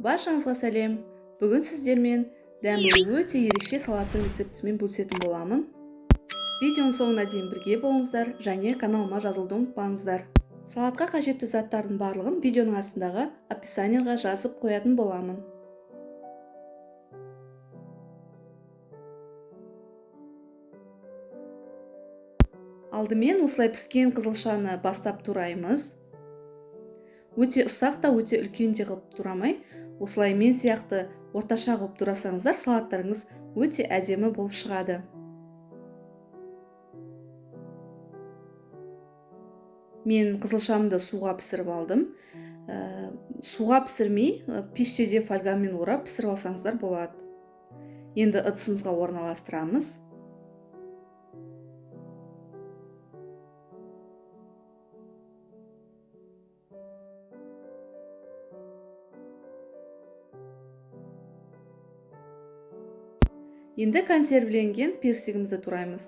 Баршаңызға сәлем. Бүгін сіздермен дәмі өте ерекше салаттың рецептісімен бөлісетін боламын. Видеоның соңына дейін бірге болыңыздар және каналыма жазылуды ұмытпаңыздар. Салатқа қажетті заттардың барлығын видеоның астындағы описаниеға жазып қоятын боламын. Алдымен осылай піскен қызылшаны бастап тураймыз. Өте ұсақ та өте үлкен де қылып турамай, осылай мен сияқты орташа қылып турасаңыздар, салаттарыңыз өте әдемі болып шығады. Мен қызылшамды суға пісіріп алдым. Суға пісірмей, пеште де фольгамен орап пісіріп алсаңыздар болады. Енді ыдысымызға орналастырамыз. Енді консервіленген персигімізді тураймыз.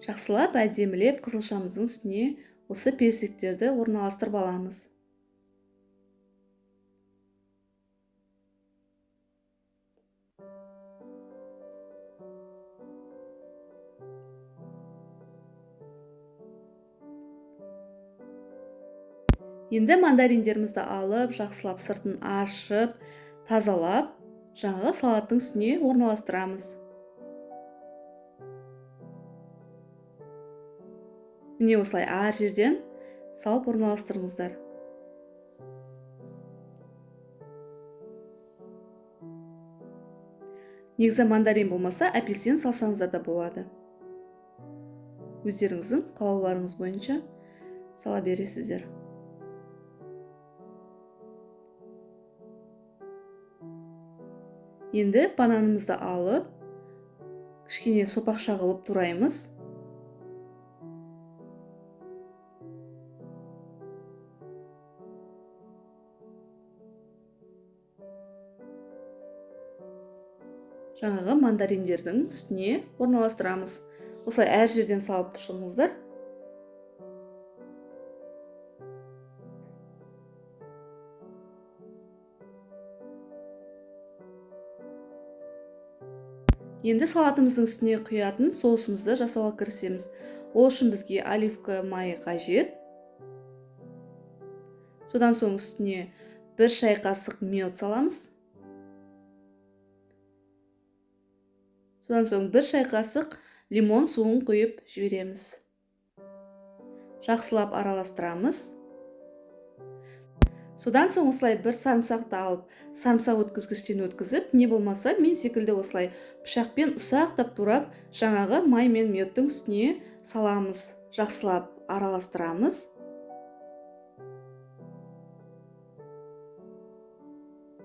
Жақсылап әдемілеп қызылшамыздың үстіне осы персиктерді орналастырып аламыз. Енді мандариндерімізді алып, жақсылап сыртын ашып, тазалап, жаңағы салаттың үстіне орналастырамыз. Міне осылай әр жерден салып орналастырыңыздар. Негізі мандарин болмаса, апельсин салсаңыздар да болады. Өздеріңіздің қалауларыңыз бойынша сала бересіздер. Енді бананымызды алып, кішкене сопақша қылып тураймыз. Жаңағы мандариндердің үстіне орналастырамыз. Осылай әр жерден салып шығыңыздар. Енді салатымыздың үстіне құятын соусымызды жасауға кірісеміз. Ол үшін бізге оливка майы қажет. Содан соң үстіне 1 шай қасық мед саламыз. Содан соң 1 шай қасық лимон суын құйып жібереміз. Жақсылап араластырамыз. Содан соң осылай 1 сарымсақты алып, сарымсақ өткізгіштен өткізіп, не болмаса мен секілді осылай пышақпен ұсақтап турап, жаңағы май мен медтің үстіне саламыз. Жақсылап араластырамыз.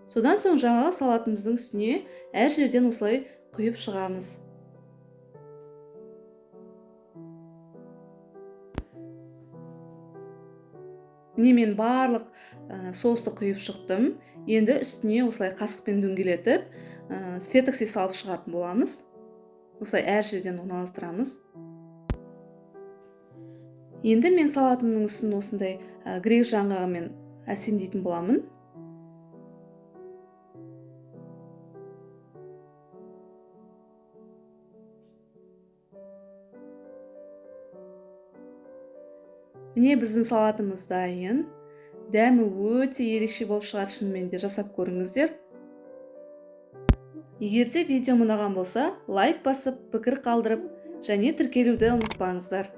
Содан соң жаңағы салатымыздың үстіне әр жерден осылай құйып шығамыз. Міне мен барлық соусты құйып шықтым. Енді үстіне осылай қасықпен дөңгелетіп, фетокси салып шығатын боламыз. Осылай әр жерден орналастырамыз. Енді мен салатымның үстін осындай грек жаңғағымен әсемдейтін боламын. Міне біздің салатымыз дайын. Дәмі өте ерекше болып шығар, шынымен де жасап көріңіздер. Егер де видео ұнаған болса, лайк басып, пікір қалдырып, және тіркелуді ұмытпаңыздар.